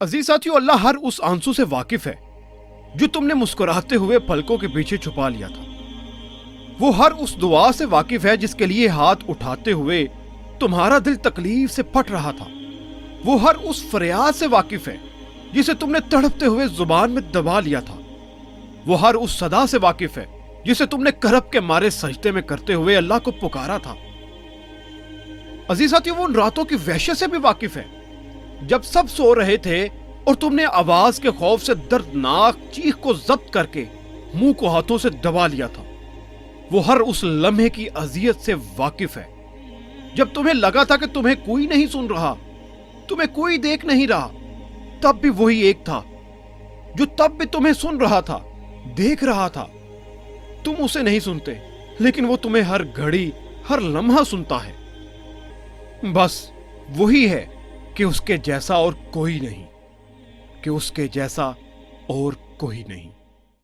अजीज साथियों, अल्लाह हर उस आंसू से वाकिफ है जो तुमने मुस्कुराते हुए पलकों के पीछे छुपा लिया था। वो हर उस दुआ से वाकिफ है जिसके लिए हाथ उठाते हुए तुम्हारा दिल तकलीफ से फट रहा था। वो हर उस फरियाद से वाकिफ है जिसे तुमने तड़पते हुए जुबान में दबा लिया था। वो हर उस सदा से वाकिफ है जिसे तुमने करब के मारे सजदे में करते हुए अल्लाह को पुकारा था। अजीज साथियों, वो उन रातों की वहशत से भी वाकिफ है जब सब सो रहे थे और तुमने आवाज के खौफ से दर्दनाक चीख को जब्त करके मुंह को हाथों से दबा लिया था। वो हर उस लम्हे की अजियत से वाकिफ है जब तुम्हें लगा था कि तुम्हें कोई नहीं सुन रहा, तुम्हें कोई देख नहीं रहा, तब भी वही एक था जो तब भी तुम्हें सुन रहा था, देख रहा था। तुम उसे नहीं सुनते, लेकिन वो तुम्हें हर घड़ी हर लम्हा सुनता है। बस वही है कि उसके जैसा और कोई नहीं, कि उसके जैसा और कोई नहीं।